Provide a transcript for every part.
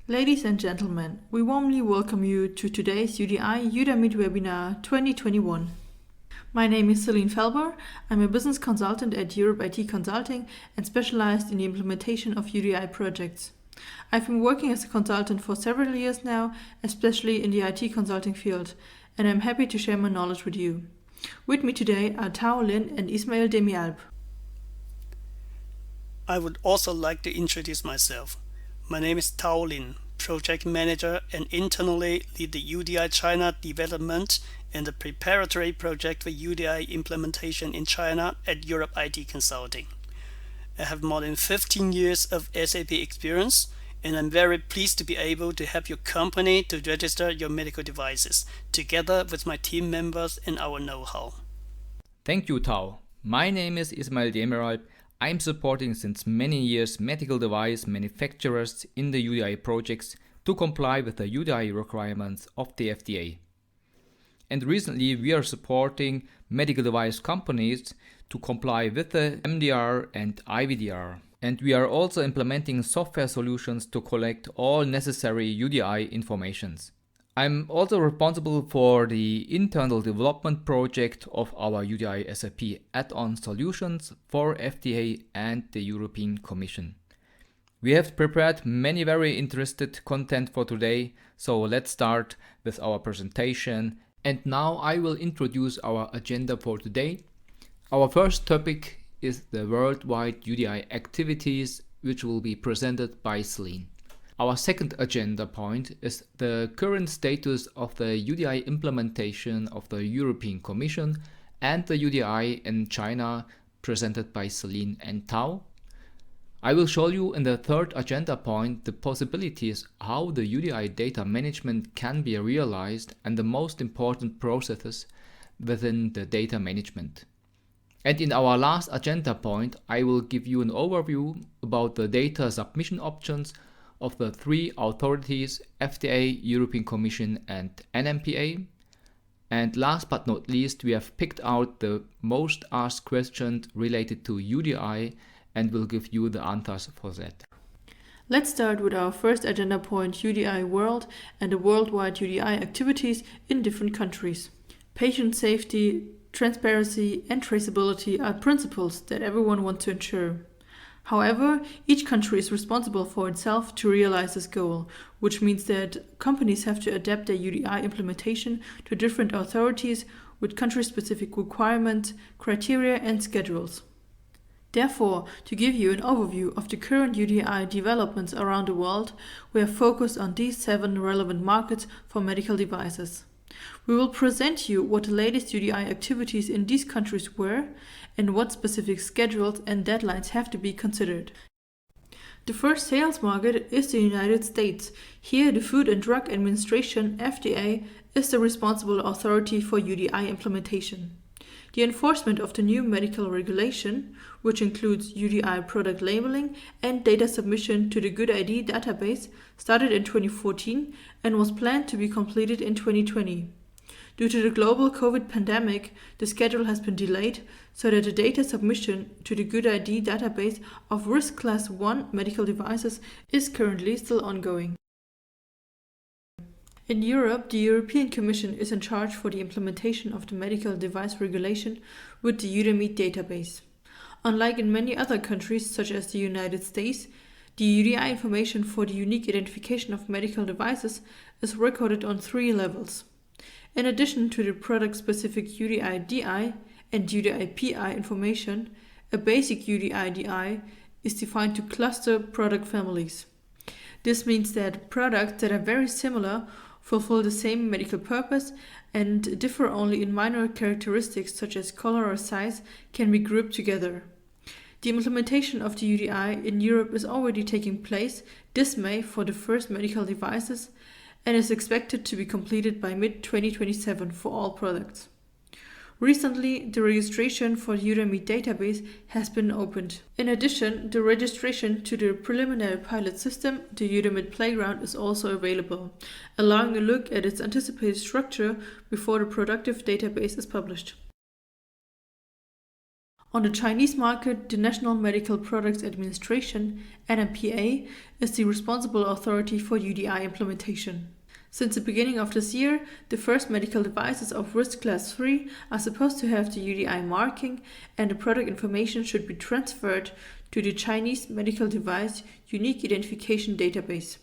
Ladies and gentlemen, we warmly welcome you to today's UDI UDAMED webinar 2021. My name is Celine Felber. I'm a business consultant at Europe IT Consulting and specialized in the implementation of UDI projects. I've been working as a consultant for several years now, especially in the IT consulting field, and I'm happy to share my knowledge with you. With me today are Tao Lin and Ismail Demialp. I would also like to introduce myself. My name is Tao Lin, Project Manager, and internally lead the UDI China development and the preparatory project for UDI implementation in China at Europe IT Consulting. I have more than 15 years of SAP experience, and I'm very pleased to be able to help your company to register your medical devices, together with my team members and our know-how. Thank you, Tao. My name is Ismail Demialp. I'm supporting since many years medical device manufacturers in the UDI projects to comply with the UDI requirements of the FDA. And recently we are supporting medical device companies to comply with the MDR and IVDR. And we are also implementing software solutions to collect all necessary UDI informations. I'm also responsible for the internal development project of our UDI SAP add-on solutions for FDA and the European Commission. We have prepared many very interesting content for today, so let's start with our presentation. And now I will introduce our agenda for today. Our first topic is the worldwide UDI activities, which will be presented by Celine. Our second agenda point is the current status of the UDI implementation of the European Commission and the UDI in China, presented by Celine and Tao. I will show you in the third agenda point the possibilities how the UDI data management can be realized and the most important processes within the data management. And in our last agenda point, I will give you an overview about the data submission options of the three authorities, FDA, European Commission and NMPA. And last but not least, we have picked out the most asked questions related to UDI and will give you the answers for that. Let's start with our first agenda point, UDI World and the worldwide UDI activities in different countries. Patient safety, transparency and traceability are principles that everyone wants to ensure. However, each country is responsible for itself to realize this goal, which means that companies have to adapt their UDI implementation to different authorities with country-specific requirements, criteria and schedules. Therefore, to give you an overview of the current UDI developments around the world, we are focused on these 7 relevant markets for medical devices. We will present you what the latest UDI activities in these countries were and what specific schedules and deadlines have to be considered. The first sales market is the United States. Here, the Food and Drug Administration, FDA, is the responsible authority for UDI implementation. The enforcement of the new medical regulation, which includes UDI product labeling and data submission to the Good ID database, started in 2014 and was planned to be completed in 2020. Due to the global COVID pandemic, the schedule has been delayed so that the data submission to the Good ID database of risk class 1 medical devices is currently still ongoing. In Europe, the European Commission is in charge for the implementation of the medical device regulation with the UDAMED database. Unlike in many other countries, such as the United States, the UDI information for the unique identification of medical devices is recorded on 3 levels. In addition to the product-specific UDI-DI and UDI-PI information, a basic UDI-DI is defined to cluster product families. This means that products that are very similar fulfill the same medical purpose and differ only in minor characteristics such as color or size can be grouped together. The implementation of the UDI in Europe is already taking place this May for the first medical devices and is expected to be completed by mid-2027 for all products. Recently, the registration for the UDAMED database has been opened. In addition, the registration to the preliminary pilot system, the UDAMED Playground, is also available, allowing a look at its anticipated structure before the productive database is published. On the Chinese market, the National Medical Products Administration, NMPA, is the responsible authority for UDI implementation. Since the beginning of this year, the first medical devices of risk class 3 are supposed to have the UDI marking, and the product information should be transferred to the Chinese Medical Device Unique Identification Database.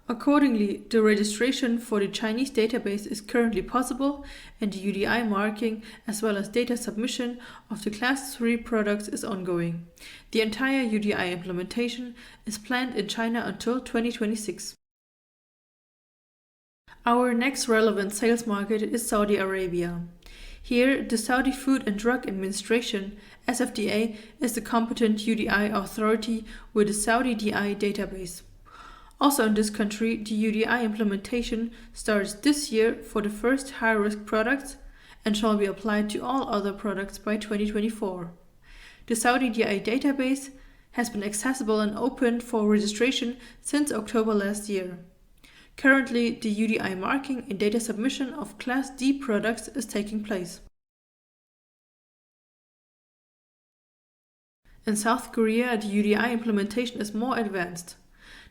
Accordingly, the registration for the Chinese database is currently possible, and the UDI marking as well as data submission of the Class 3 products is ongoing. The entire UDI implementation is planned in China until 2026. Our next relevant sales market is Saudi Arabia. Here, the Saudi Food and Drug Administration, SFDA, is the competent UDI authority with the Saudi DI database. Also in this country, the UDI implementation starts this year for the first high-risk products and shall be applied to all other products by 2024. The Saudi DI database has been accessible and open for registration since October last year. Currently, the UDI marking and data submission of Class D products is taking place. In South Korea, the UDI implementation is more advanced.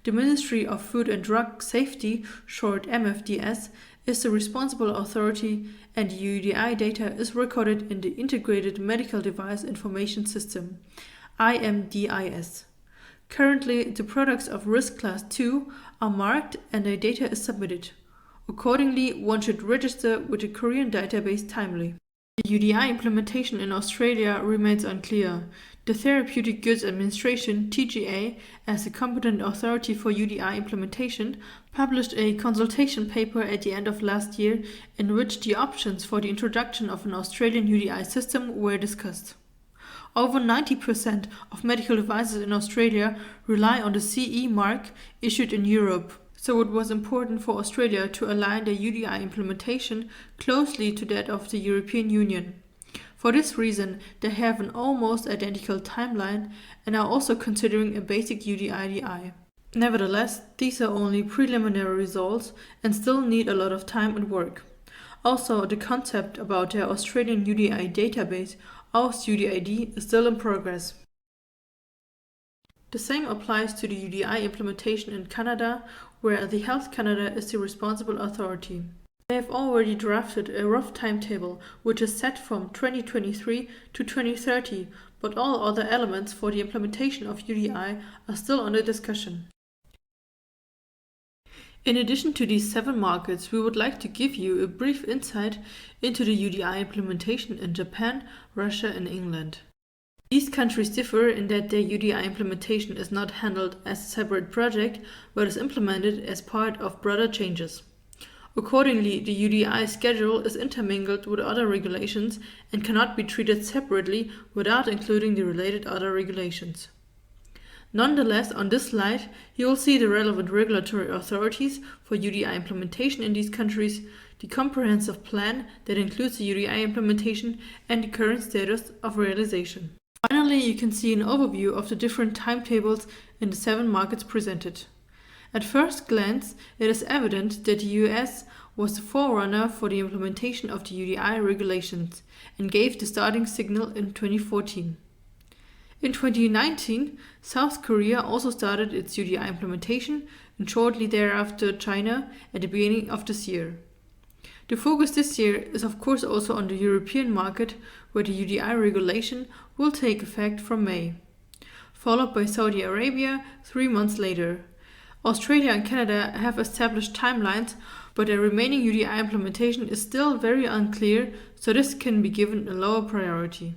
The Ministry of Food and Drug Safety, short MFDS, is the responsible authority, and the UDI data is recorded in the Integrated Medical Device Information System, IMDIS. Currently, the products of risk class 2 are marked and their data is submitted. Accordingly, one should register with the Korean database timely. The UDI implementation in Australia remains unclear. The Therapeutic Goods Administration, TGA, as the competent authority for UDI implementation, published a consultation paper at the end of last year in which the options for the introduction of an Australian UDI system were discussed. Over 90% of medical devices in Australia rely on the CE mark issued in Europe, so it was important for Australia to align their UDI implementation closely to that of the European Union. For this reason, they have an almost identical timeline and are also considering a basic UDI-DI. Nevertheless, these are only preliminary results and still need a lot of time and work. Also, the concept about their Australian UDI database, AusUDID, is still in progress. The same applies to the UDI implementation in Canada, where the Health Canada is the responsible authority. They have already drafted a rough timetable, which is set from 2023 to 2030, but all other elements for the implementation of UDI are still under discussion. In addition to these 7 markets, we would like to give you a brief insight into the UDI implementation in Japan, Russia, and England. These countries differ in that their UDI implementation is not handled as a separate project, but is implemented as part of broader changes. Accordingly, the UDI schedule is intermingled with other regulations and cannot be treated separately without including the related other regulations. Nonetheless, on this slide, you will see the relevant regulatory authorities for UDI implementation in these countries, the comprehensive plan that includes the UDI implementation, and the current status of realization. Finally, you can see an overview of the different timetables in the 7 markets presented. At first glance, it is evident that the US was the forerunner for the implementation of the UDI regulations and gave the starting signal in 2014. In 2019, South Korea also started its UDI implementation, and shortly thereafter China at the beginning of this year. The focus this year is of course also on the European market, where the UDI regulation will take effect from May, followed by Saudi Arabia 3 months later. Australia and Canada have established timelines, but their remaining UDI implementation is still very unclear, so this can be given a lower priority.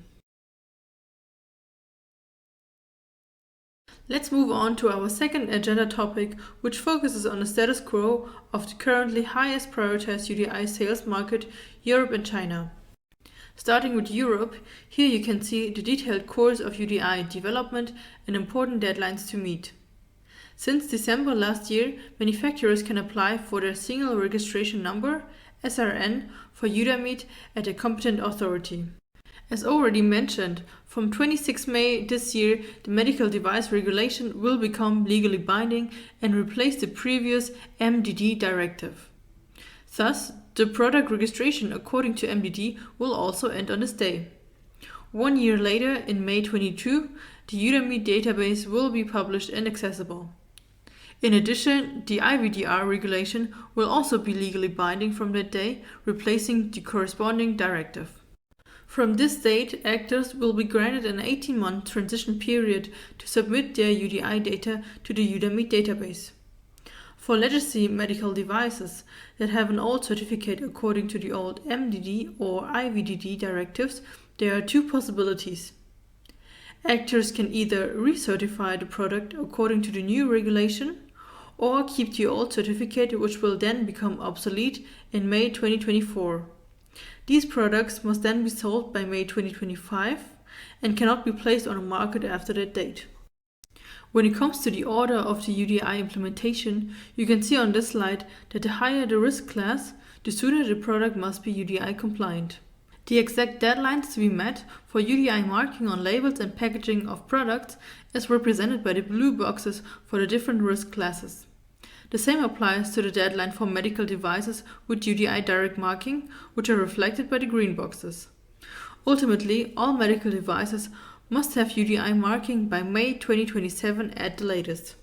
Let's move on to our second agenda topic, which focuses on the status quo of the currently highest prioritized UDI sales market, Europe and China. Starting with Europe, here you can see the detailed course of UDI development and important deadlines to meet. Since December last year, manufacturers can apply for their single registration number, SRN, for EUDAMED at a competent authority. As already mentioned, from 26 May this year, the medical device regulation will become legally binding and replace the previous MDD directive. Thus, the product registration according to MDD will also end on this day. 1 year later, in May 22, the UDAMED database will be published and accessible. In addition, the IVDR regulation will also be legally binding from that day, replacing the corresponding directive. From this date, actors will be granted an 18-month transition period to submit their UDI data to the UDAMED database. For legacy medical devices that have an old certificate according to the old MDD or IVDD directives, there are two possibilities. Actors can either recertify the product according to the new regulation or keep the old certificate, which will then become obsolete in May 2024. These products must then be sold by May 2025 and cannot be placed on the market after that date. When it comes to the order of the UDI implementation, you can see on this slide that the higher the risk class, the sooner the product must be UDI compliant. The exact deadlines to be met for UDI marking on labels and packaging of products is represented by the blue boxes for the different risk classes. The same applies to the deadline for medical devices with UDI direct marking, which are reflected by the green boxes. Ultimately, all medical devices must have UDI marking by May 2027 at the latest.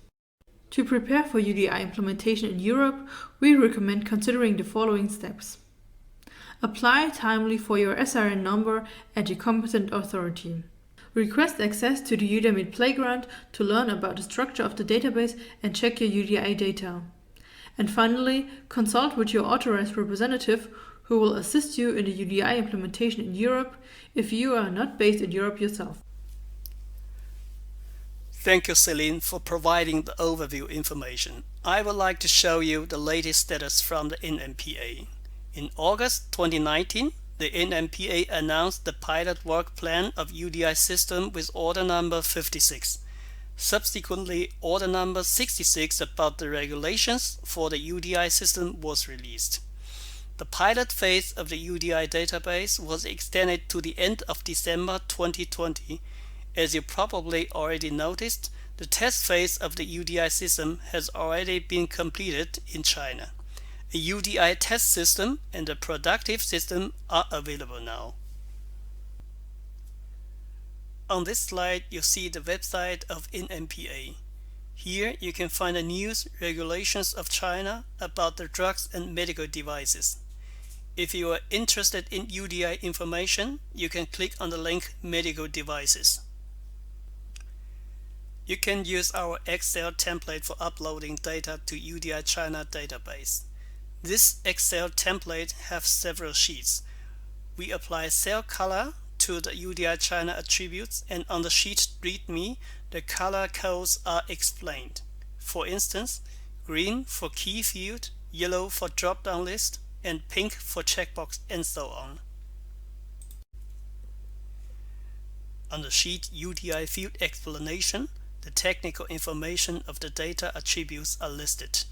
To prepare for UDI implementation in Europe, we recommend considering the following steps. Apply timely for your SRN number at the competent authority. Request access to the UDAMED playground to learn about the structure of the database and check your UDI data. And finally, consult with your authorized representative who will assist you in the UDI implementation in Europe if you are not based in Europe yourself. Thank you, Celine, for providing the overview information. I would like to show you the latest status from the NMPA. In August 2019, the NMPA announced the pilot work plan of UDI system with order number 56. Subsequently, order number 66 about the regulations for the UDI system was released. The pilot phase of the UDI database was extended to the end of December 2020. As you probably already noticed, the test phase of the UDI system has already been completed in China. A UDI test system and a productive system are available now. On this slide, you see the website of NMPA. Here you can find the news regulations of China about the drugs and medical devices. If you are interested in UDI information, you can click on the link Medical Devices. You can use our Excel template for uploading data to UDI China database. This Excel template has several sheets. We apply cell color to the UDI China attributes, and on the sheet README, the color codes are explained. For instance, green for key field, yellow for drop-down list, and pink for checkbox, and so on. On the sheet UDI field explanation, the technical information of the data attributes are listed.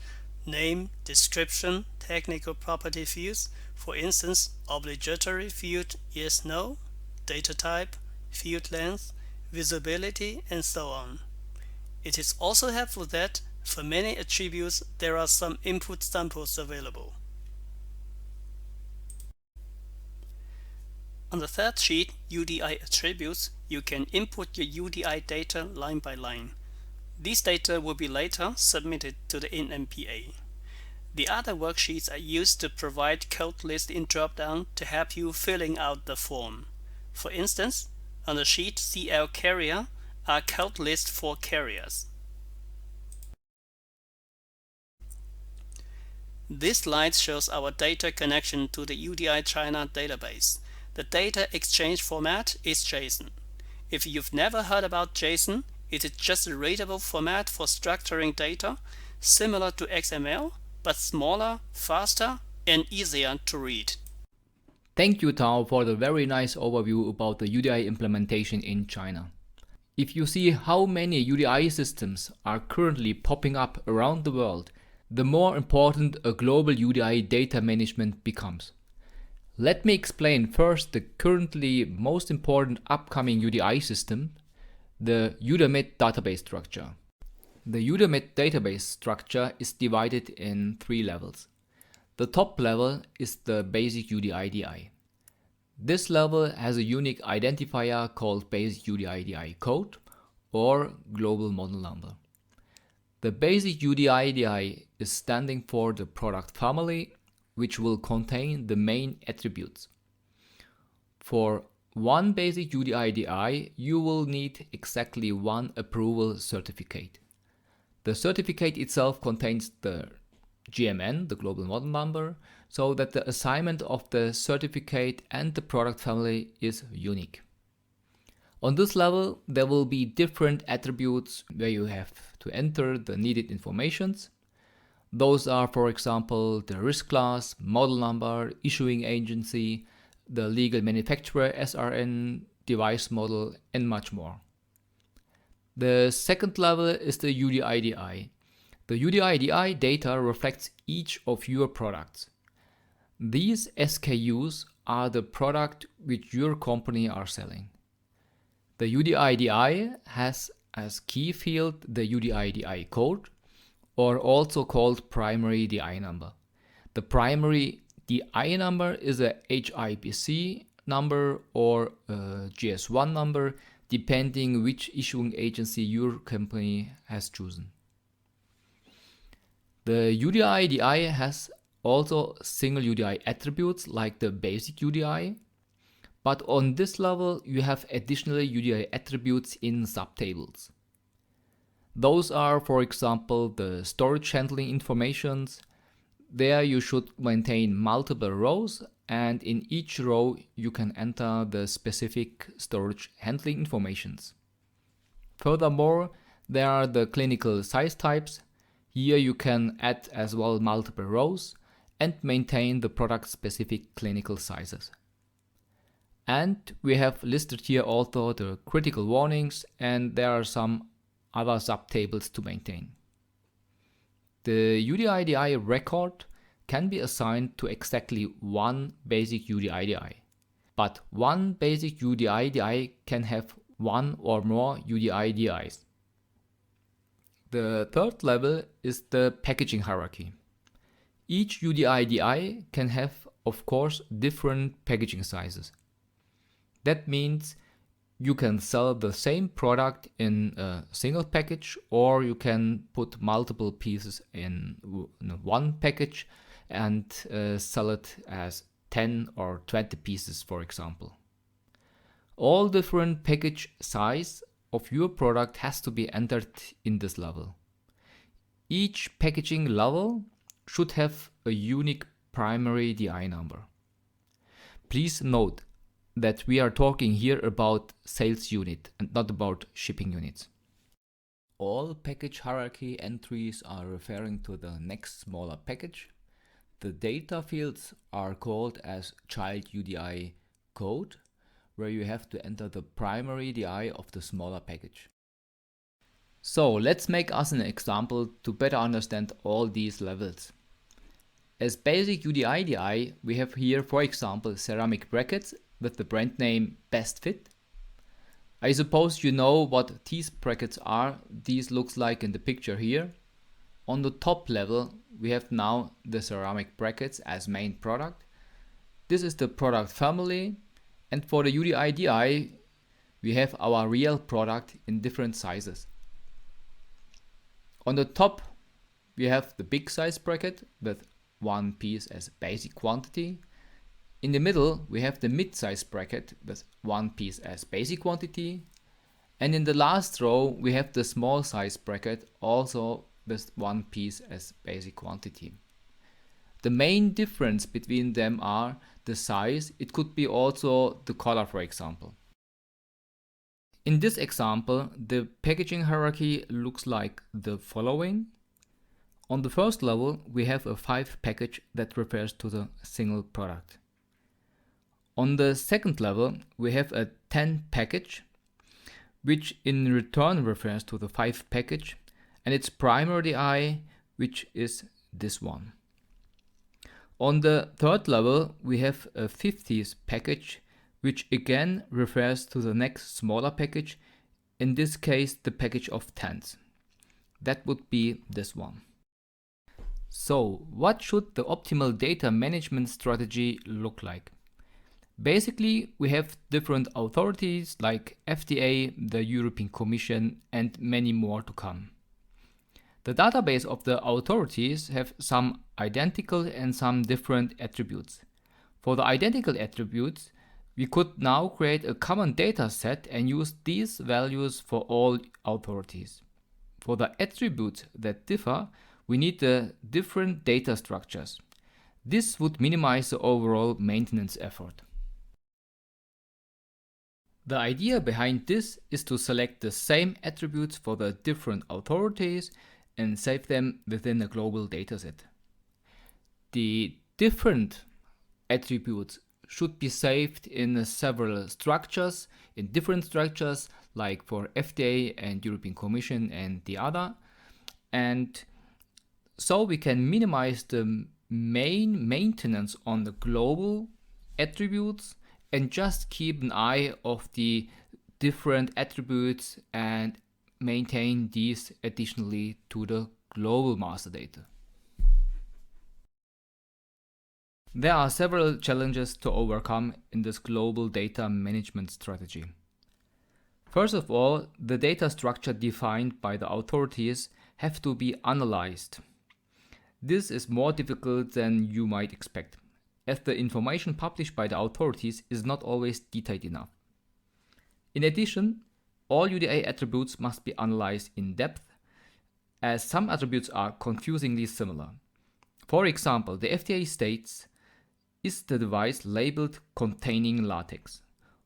Name, description, technical property fields, for instance, obligatory field yes, no, data type, field length, visibility, and so on. It is also helpful that, for many attributes, there are some input samples available. On the third sheet, UDI attributes, you can input your UDI data line by line. These data will be later submitted to the NMPA. The other worksheets are used to provide code list in drop-down to help you filling out the form. For instance, on the sheet CL carrier are code lists for carriers. This slide shows our data connection to the UDI China database. The data exchange format is JSON. If you've never heard about JSON, it is just a readable format for structuring data, similar to XML, but smaller, faster, and easier to read. Thank you, Tao, for the very nice overview about the UDI implementation in China. If you see how many UDI systems are currently popping up around the world, the more important a global UDI data management becomes. Let me explain first the currently most important upcoming UDI system, the EUDAMED database structure. The EUDAMED database structure is divided in 3 levels. The top level is the basic UDI DI. This level has a unique identifier called basic UDI code or global model number. The basic UDI is standing for the product family, which will contain the main attributes. For one basic UDI, you will need exactly one approval certificate. The certificate itself contains the GMN, the global model number, so that the assignment of the certificate and the product family is unique. On this level, there will be different attributes where you have to enter the needed informations. Those are, for example, the risk class, model number, issuing agency, the legal manufacturer SRN, device model, and much more. The second level is the UDI. The UDI data reflects each of your products. These SKUs are the product which your company are selling. The UDI has as key field the UDI code, or also called primary DI number. The primary DI number is a HIPC number or a GS1 number, depending which issuing agency your company has chosen. The UDI has also single UDI attributes like the basic UDI, but on this level you have additional UDI attributes in subtables. Those are, for example, the storage handling informations. There you should maintain multiple rows, and in each row you can enter the specific storage handling informations. Furthermore, there are the clinical size types. Here you can add as well multiple rows and maintain the product specific clinical sizes. And we have listed here also the critical warnings, and there are some other subtables to maintain. The UDI record can be assigned to exactly one basic UDI, but one basic UDI can have one or more UDIs. The third level is the packaging hierarchy. Each UDI can have, of course, different packaging sizes. That means you can sell the same product in a single package, or you can put multiple pieces in one package and sell it as 10 or 20 pieces, for example. All different package size of your product has to be entered in this level. Each packaging level should have a unique primary DI number. Please note that we are talking here about sales unit and not about shipping units. All package hierarchy entries are referring to the next smaller package. The data fields are called as child UDI code, where you have to enter the primary DI of the smaller package. So let's make us an example to better understand all these levels. As basic UDI, we have here, for example, ceramic brackets with the brand name Best Fit. I suppose you know what these brackets are. These looks like in the picture here. On the top level, we have now the ceramic brackets as main product. This is the product family, and for the UDI, we have our real product in different sizes. On the top, we have the big size bracket with one piece as basic quantity. In the middle, we have the mid-size bracket with one piece as basic quantity. And in the last row, we have the small size bracket also with one piece as basic quantity. The main difference between them are the size. It could be also the color, for example. In this example, the packaging hierarchy looks like the following. On the first level, we have a 5 package that refers to the single product. On the second level, we have a 10 package, which in return refers to the 5 package, and its primary DI, which is this one. On the third level, we have a 50s package, which again refers to the next smaller package, in this case the package of 10s. That would be this one. So, what should the optimal data management strategy look like? Basically, we have different authorities like FDA, the European Commission, and many more to come. The database of the authorities have some identical and some different attributes. For the identical attributes, we could now create a common data set and use these values for all authorities. For the attributes that differ, we need the different data structures. This would minimize the overall maintenance effort. The idea behind this is to select the same attributes for the different authorities and save them within a global dataset. The different attributes should be saved in several structures, in different structures, like for FDA and European Commission and the other. And so we can minimize the main maintenance on the global attributes and just keep an eye of the different attributes and maintain these additionally to the global master data. There are several challenges to overcome in this global data management strategy. First of all, the data structure defined by the authorities have to be analyzed. This is more difficult than you might expect, as the information published by the authorities is not always detailed enough. In addition, all UDI attributes must be analyzed in depth, as some attributes are confusingly similar. For example, the FDA states, "Is the device labeled containing latex?"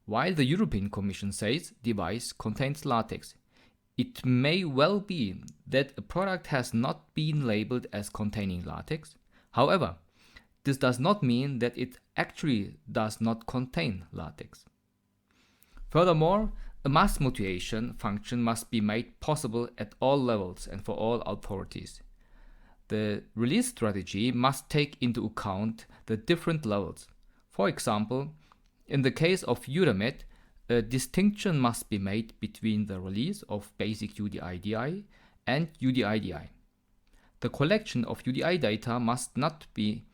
while the European Commission says device contains latex. It may well be that a product has not been labeled as containing latex. However, this does not mean that it actually does not contain latex. Furthermore, a mass mutation function must be made possible at all levels and for all authorities. The release strategy must take into account the different levels. For example, in the case of EUDAMED, a distinction must be made between the release of basic UDI-DI and UDI-DI. The collection of UDI data must not be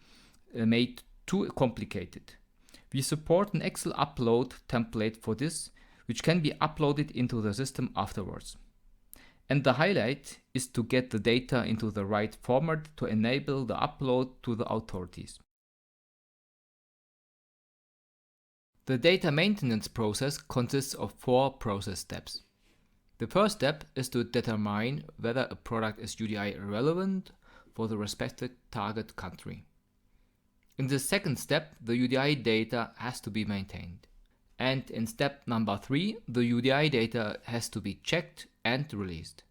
made too complicated. We support an Excel upload template for this, which can be uploaded into the system afterwards. And the highlight is to get the data into the right format to enable the upload to the authorities. The data maintenance process consists of 4 process steps. The first step is to determine whether a product is UDI relevant for the respective target country. In the second step, the UDI data has to be maintained. And in step number 3, the UDI data has to be checked and released.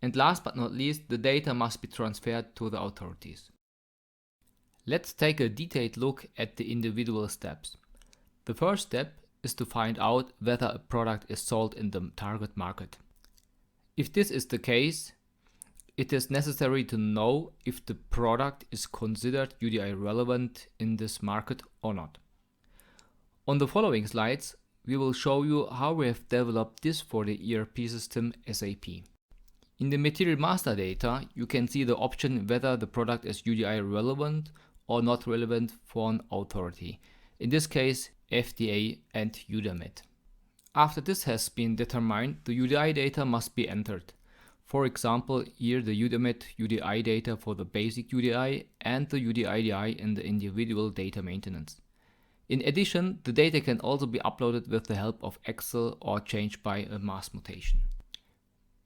And last but not least, the data must be transferred to the authorities. Let's take a detailed look at the individual steps. The first step is to find out whether a product is sold in the target market. If this is the case, it is necessary to know if the product is considered UDI relevant in this market or not. On the following slides, we will show you how we have developed this for the ERP system SAP. In the material master data, you can see the option whether the product is UDI relevant or not relevant for an authority. In this case, FDA and EUDAMED. After this has been determined, the UDI data must be entered. For example, here the EUDAMED UDI data for the basic UDI and the UDI-DI in the individual data maintenance. In addition, the data can also be uploaded with the help of Excel or changed by a mass mutation.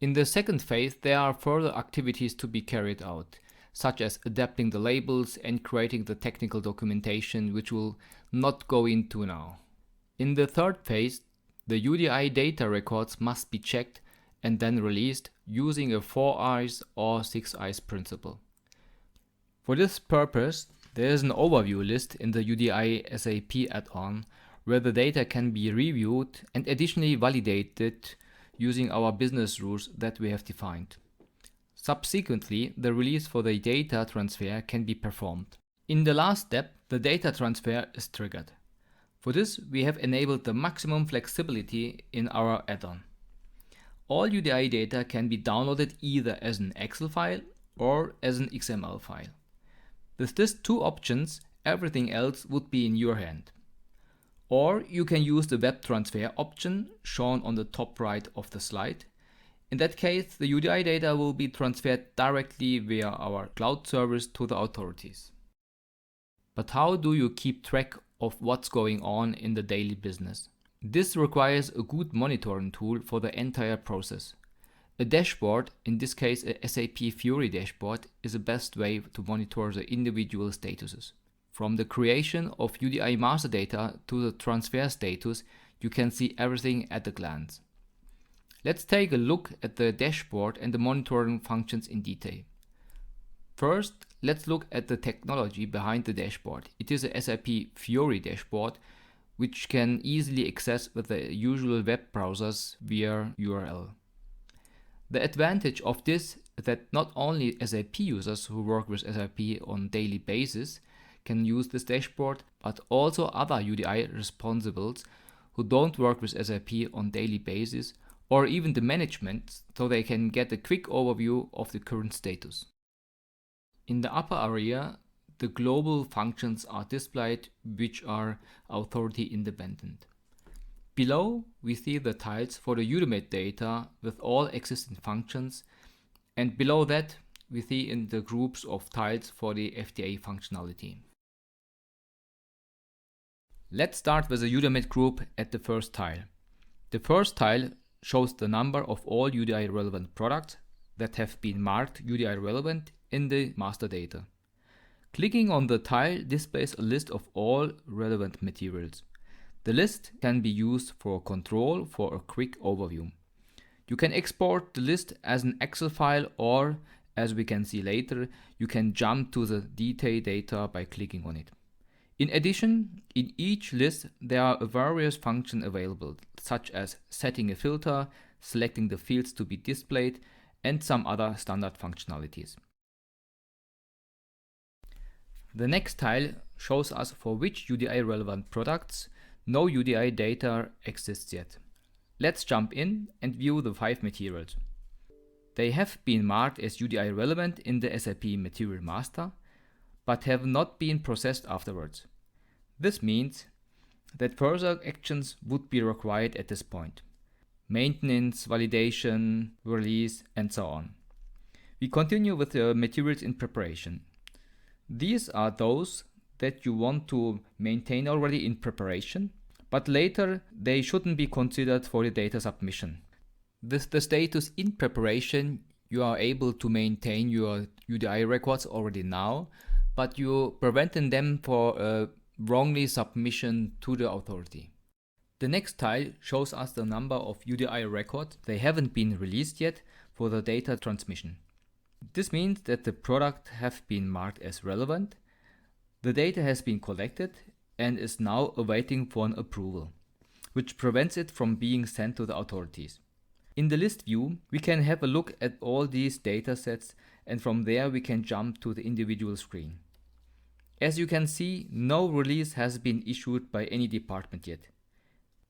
In the second phase, there are further activities to be carried out, such as adapting the labels and creating the technical documentation, which we'll not go into now. In the third phase, the UDI data records must be checked and then released using a 4 eyes or 6 eyes principle. For this purpose, there is an overview list in the UDI SAP add-on where the data can be reviewed and additionally validated using our business rules that we have defined. Subsequently, the release for the data transfer can be performed. In the last step, the data transfer is triggered. For this, we have enabled the maximum flexibility in our add-on. All UDI data can be downloaded either as an Excel file or as an XML file. With these 2 options, everything else would be in your hand. Or you can use the web transfer option shown on the top right of the slide. In that case, the UDI data will be transferred directly via our cloud service to the authorities. But how do you keep track of what's going on in the daily business? This requires a good monitoring tool for the entire process. A dashboard, in this case a SAP Fiori dashboard, is the best way to monitor the individual statuses. From the creation of UDI master data to the transfer status, you can see everything at a glance. Let's take a look at the dashboard and the monitoring functions in detail. First, let's look at the technology behind the dashboard. It is a SAP Fiori dashboard, which can easily access with the usual web browsers via URL. The advantage of this is that not only SAP users who work with SAP on daily basis can use this dashboard, but also other UDI responsibles who don't work with SAP on daily basis, or even the management, so they can get a quick overview of the current status. In the upper area, the global functions are displayed, which are authority independent. Below, we see the tiles for the UDAMED data with all existing functions, and below that, we see in the groups of tiles for the FDA functionality. Let's start with the UDAMED group at the first tile. The first tile shows the number of all UDI relevant products that have been marked UDI relevant in the master data. Clicking on the tile displays a list of all relevant materials. The list can be used for control for a quick overview. You can export the list as an Excel file, or, as we can see later, you can jump to the detailed data by clicking on it. In addition, in each list there are various functions available, such as setting a filter, selecting the fields to be displayed, and some other standard functionalities. The next tile shows us for which UDI relevant products no UDI data exists yet. Let's jump in and view the 5 materials. They have been marked as UDI relevant in the SAP Material Master, but have not been processed afterwards. This means that further actions would be required at this point. Maintenance, validation, release, and so on. We continue with the materials in preparation. These are those that you want to maintain already in preparation, but later they shouldn't be considered for the data submission. With the status in preparation, you are able to maintain your UDI records already now, but you preventing them for a wrongly submission to the authority. The next tile shows us the number of UDI records they haven't been released yet for the data transmission. This means that the product have been marked as relevant, the data has been collected and is now awaiting for an approval, which prevents it from being sent to the authorities. In the list view, we can have a look at all these data sets, and from there we can jump to the individual screen. As you can see, no release has been issued by any department yet.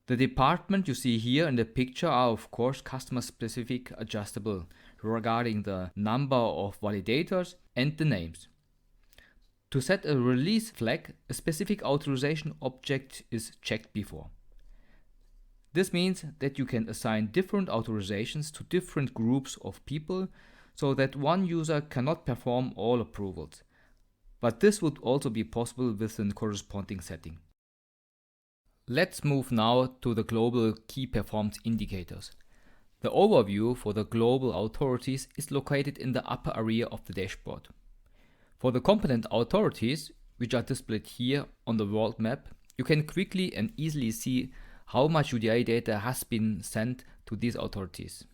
The department you see here in the picture are of course customer specific adjustable regarding the number of validators and the names. To set a release flag, a specific authorization object is checked before. This means that you can assign different authorizations to different groups of people so that one user cannot perform all approvals. But this would also be possible with a corresponding setting. Let's move now to the global key performance indicators. The overview for the global authorities is located in the upper area of the dashboard. For the competent authorities, which are displayed here on the world map, you can quickly and easily see how much UDI data has been sent to these authorities.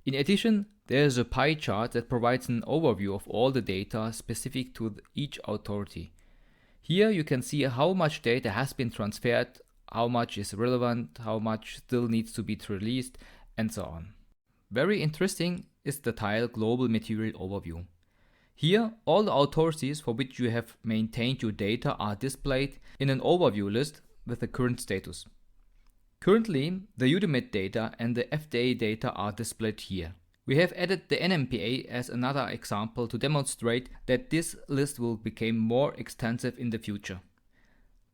In addition, there is a pie chart that provides an overview of all the data specific to each authority. Here you can see how much data has been transferred, how much is relevant, how much still needs to be released, and so on. Very interesting is the tile Global Material Overview. Here, all the authorities for which you have maintained your data are displayed in an overview list with the current status. Currently, the UDAMED data and the FDA data are displayed here. We have added the NMPA as another example to demonstrate that this list will become more extensive in the future.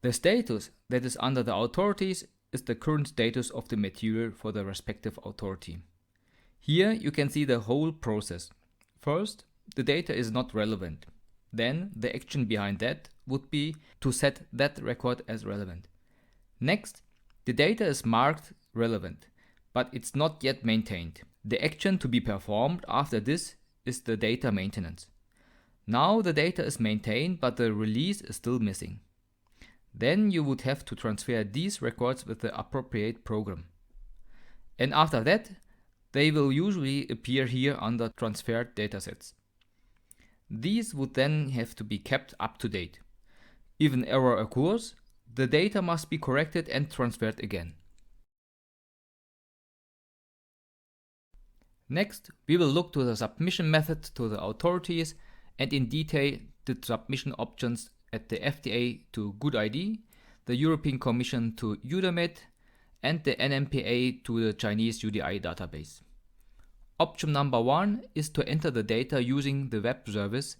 The status that is under the authorities is the current status of the material for the respective authority. Here you can see the whole process. First, the data is not relevant. Then the action behind that would be to set that record as relevant. Next, the data is marked relevant, but it's not yet maintained. The action to be performed after this is the data maintenance. Now the data is maintained, but the release is still missing. Then you would have to transfer these records with the appropriate program. And after that, they will usually appear here under transferred datasets. These would then have to be kept up to date. If an error occurs, the data must be corrected and transferred again. Next, we will look to the submission method to the authorities and in detail the submission options at the FDA to UDI, the European Commission to EUDAMED, and the NMPA to the Chinese UDI database. Option number 1 is to enter the data using the web service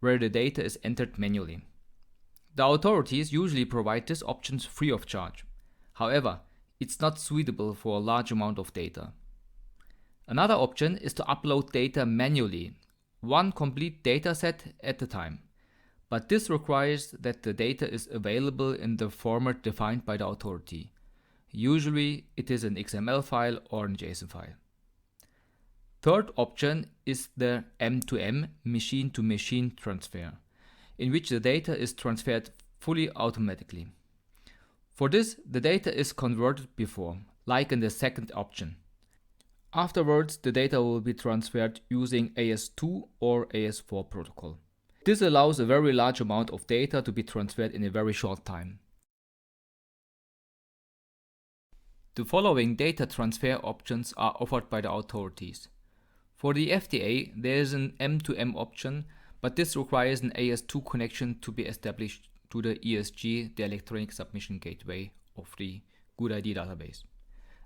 where the data is entered manually. The authorities usually provide this option free of charge. However, it's not suitable for a large amount of data. Another option is to upload data manually, one complete dataset at a time. But this requires that the data is available in the format defined by the authority. Usually it is an XML file or a JSON file. Third option is the M2M, machine-to-machine transfer, in which the data is transferred fully automatically. For this, the data is converted before, like in the second option. Afterwards, the data will be transferred using AS2 or AS4 protocol. This allows a very large amount of data to be transferred in a very short time. The following data transfer options are offered by the authorities. For the FDA, there is an M2M option, but this requires an AS2 connection to be established to the ESG, the electronic submission gateway of the UDI database.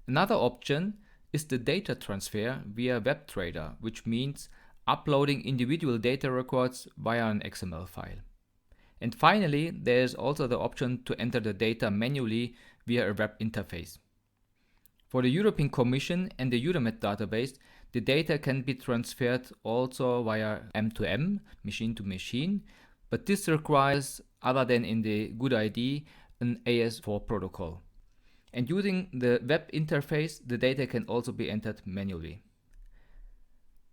Another option is the data transfer via WebTrader, which means uploading individual data records via an XML file. And finally, there is also the option to enter the data manually via a web interface. For the European Commission and the EUDAMED database, the data can be transferred also via M2M, machine-to-machine, but this requires, other than in the UDI, an AS4 protocol. And using the web interface, the data can also be entered manually.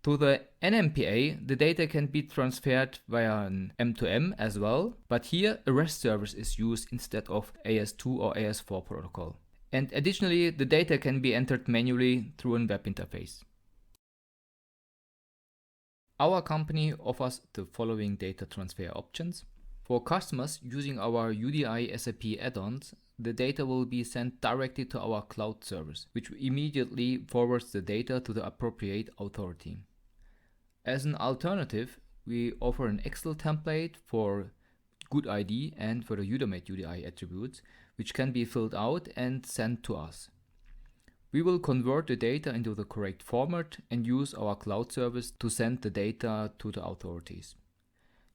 To the NMPA, the data can be transferred via an M2M as well, but here a REST service is used instead of AS2 or AS4 protocol. And additionally, the data can be entered manually through a web interface. Our company offers the following data transfer options. For customers using our UDI SAP add-ons, the data will be sent directly to our cloud service, which immediately forwards the data to the appropriate authority. As an alternative, we offer an Excel template for UDI and for the EUDAMED UDI attributes, which can be filled out and sent to us. We will convert the data into the correct format and use our cloud service to send the data to the authorities.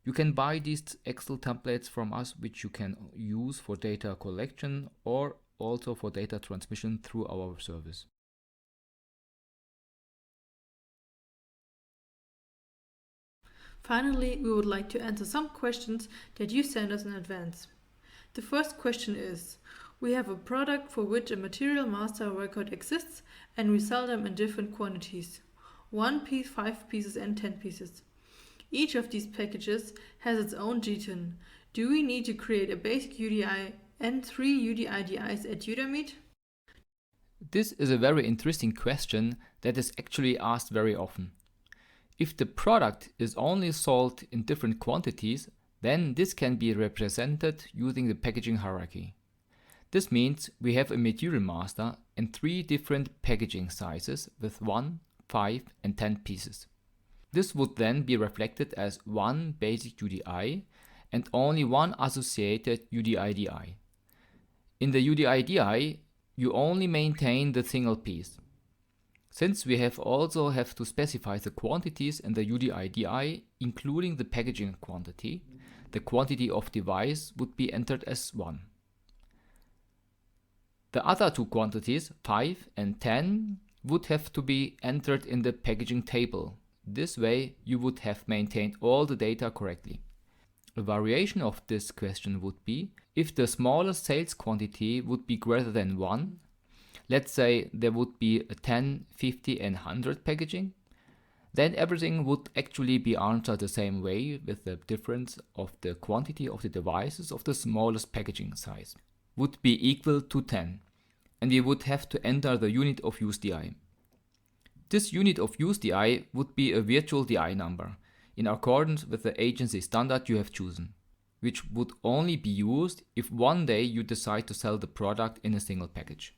You can buy these Excel templates from us, which you can use for data collection or also for data transmission through our service. Finally, we would like to answer some questions that you sent us in advance. The first question is, we have a product for which a material master record exists and we sell them in different quantities. 1 piece, 5 pieces and 10 pieces. Each of these packages has its own GTIN. Do we need to create a basic UDI and 3 UDIDIs at UDAMED? This is a very interesting question that is actually asked very often. If the product is only sold in different quantities, then this can be represented using the packaging hierarchy. This means we have a material master and 3 different packaging sizes with 1, 5 and 10 pieces. This would then be reflected as 1 basic UDI and only 1 associated UDIDI. In the UDIDI, you only maintain the single piece. Since we also have to specify the quantities in the UDIDI, including the packaging quantity, the quantity of device would be entered as 1. The other two quantities, 5 and 10, would have to be entered in the packaging table. This way you would have maintained all the data correctly. A variation of this question would be, if the smallest sales quantity would be greater than 1, let's say there would be a 10, 50 and 100 packaging, then everything would actually be answered the same way with the difference of the quantity of the devices of the smallest packaging size would be equal to 10, and we would have to enter the unit of use DI. This unit of use DI would be a virtual DI number in accordance with the agency standard you have chosen, which would only be used if one day you decide to sell the product in a single package.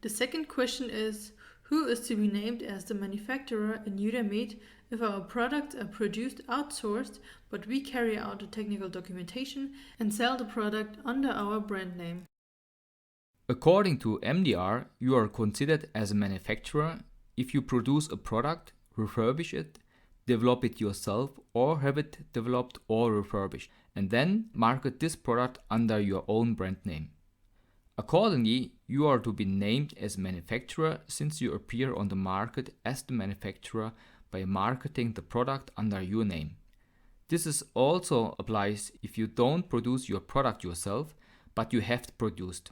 The second question is, who is to be named as the manufacturer in UDI if our products are produced outsourced, but we carry out the technical documentation and sell the product under our brand name? According to MDR, you are considered as a manufacturer if you produce a product, refurbish it, develop it yourself, or have it developed or refurbished, and then market this product under your own brand name. Accordingly, you are to be named as manufacturer since you appear on the market as the manufacturer by marketing the product under your name. This also applies if you don't produce your product yourself, but you have it produced.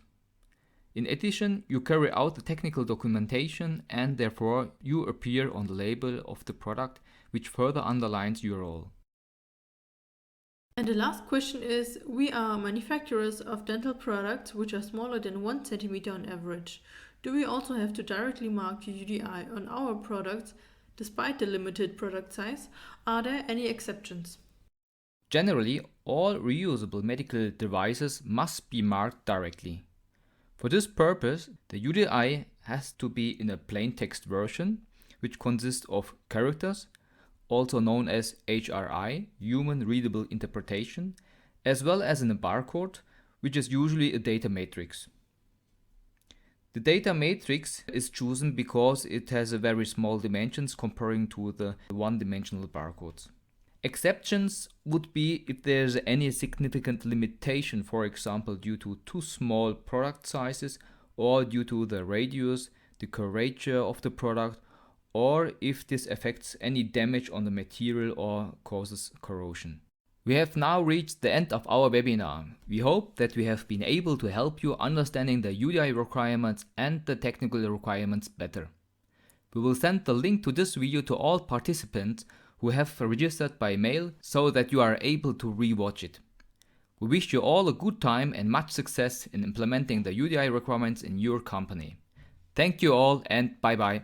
In addition, you carry out the technical documentation and therefore you appear on the label of the product, which further underlines your role. And the last question is, we are manufacturers of dental products which are smaller than 1 centimeter on average. Do we also have to directly mark UDI on our products despite the limited product size? Are there any exceptions? Generally, all reusable medical devices must be marked directly. For this purpose, the UDI has to be in a plain text version, which consists of characters, also known as HRI, Human Readable Interpretation, as well as in a barcode, which is usually a data matrix. The data matrix is chosen because it has a very small dimensions comparing to the one-dimensional barcodes. Exceptions would be if there is any significant limitation, for example due to too small product sizes or due to the radius, the curvature of the product, or if this affects any damage on the material or causes corrosion. We have now reached the end of our webinar. We hope that we have been able to help you understanding the UDI requirements and the technical requirements better. We will send the link to this video to all participants who have registered by mail so that you are able to re-watch it. We wish you all a good time and much success in implementing the UDI requirements in your company. Thank you all and bye bye.